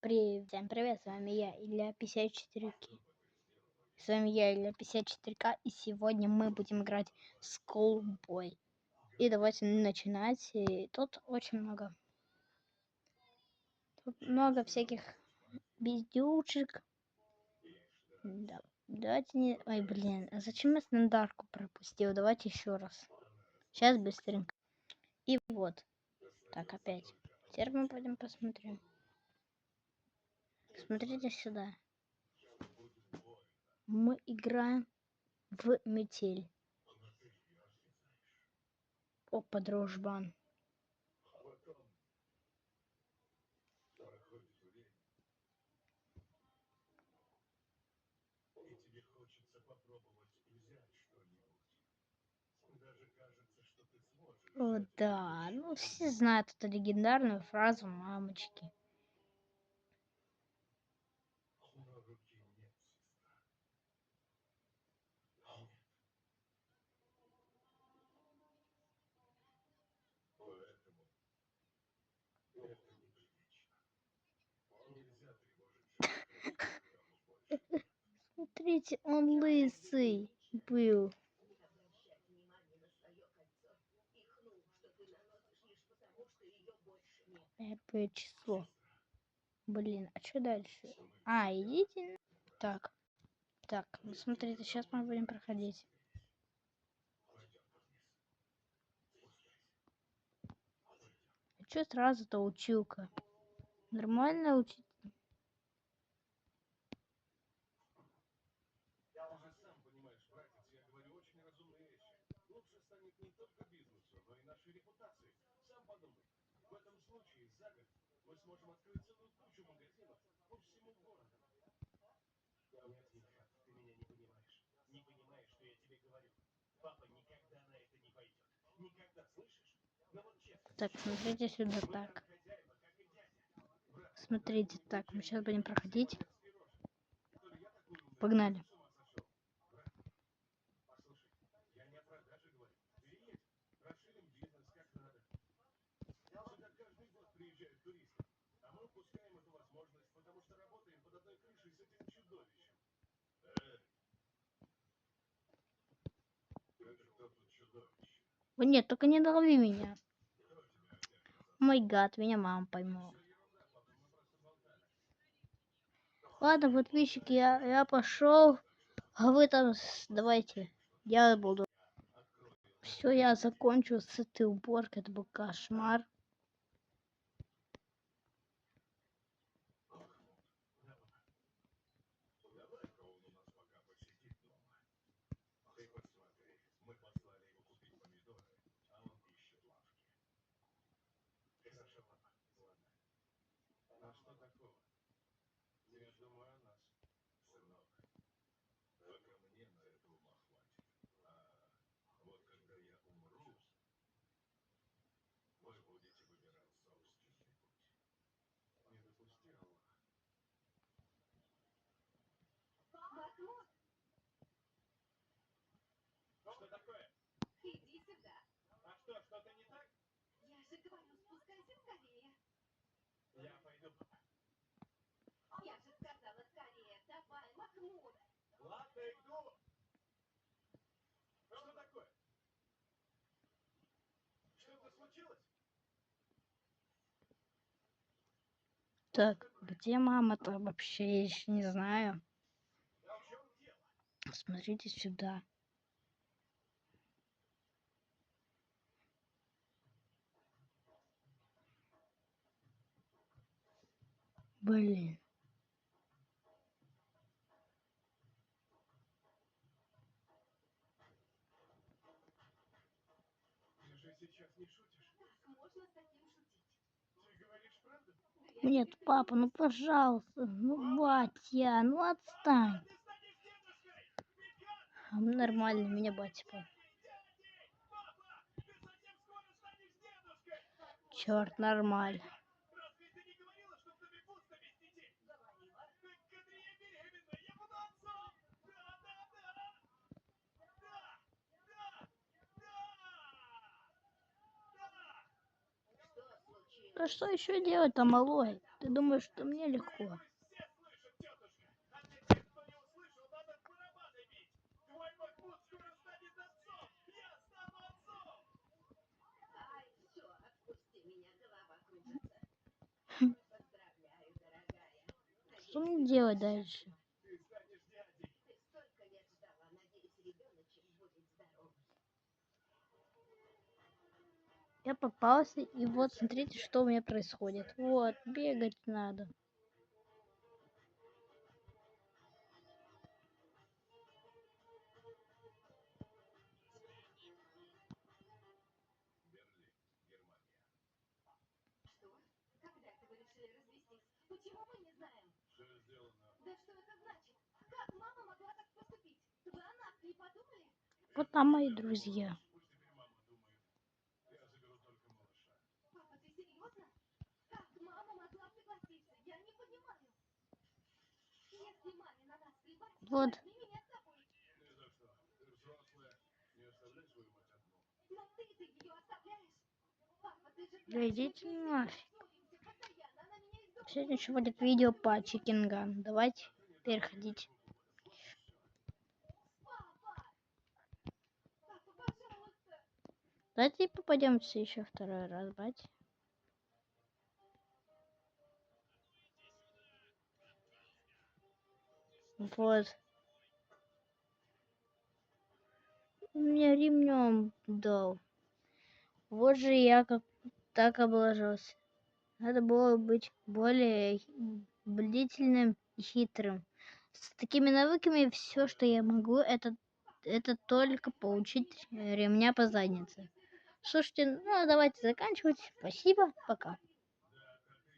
Всем привет, с вами я, Илья 54К. С вами я, Илья 54К, и сегодня мы будем играть в Skullboy. И давайте начинать. И тут очень много. Тут много всяких бездюшек. Да. Давайте не... Ой, блин, а зачем я стандартку пропустил? Давайте еще раз. Сейчас быстренько. И вот. Так, опять. Теперь мы пойдем посмотрим. Смотрите сюда. Мы играем в метель. Опа, дружбан. О, да, ну все знают эту легендарную фразу мамочки. Смотрите, он лысый был. Первое число. Блин, а что дальше? А, идите. Так, ну смотрите, сейчас мы будем проходить. Что сразу-то училка? Нормально учить? Так, смотрите сюда, так. Смотрите, так, мы сейчас будем проходить. Погнали. О, нет, только не лови меня. Мой гад, меня мама поймала. Ладно, подписчики, я пошел. А вы там давайте. Я буду. Все, я закончу с этой уборкой. Это был кошмар. Так, где мама-то вообще? Я еще не знаю. Смотрите сюда. Блин. Нет, папа, ну пожалуйста, ну батя, ну отстань. Нормально, меня батя. Черт, нормально. А что еще делать-то, малой? Ты думаешь, что мне легко? Что мне делать дальше? Я попался, и вот смотрите, что у меня происходит. Вот, бегать надо. Вот там мои друзья. Вот. Да идите нафиг. Сегодня еще будет видео по Чикинган. Давайте переходить. Давайте попадемся еще второй раз, бать. Вот. Меня ремнем дал. Вот же я как так облажался. Надо было быть более бдительным и хитрым. С такими навыками все, что я могу, это только получить ремня по заднице. Слушайте, ну давайте заканчивать. Спасибо, пока.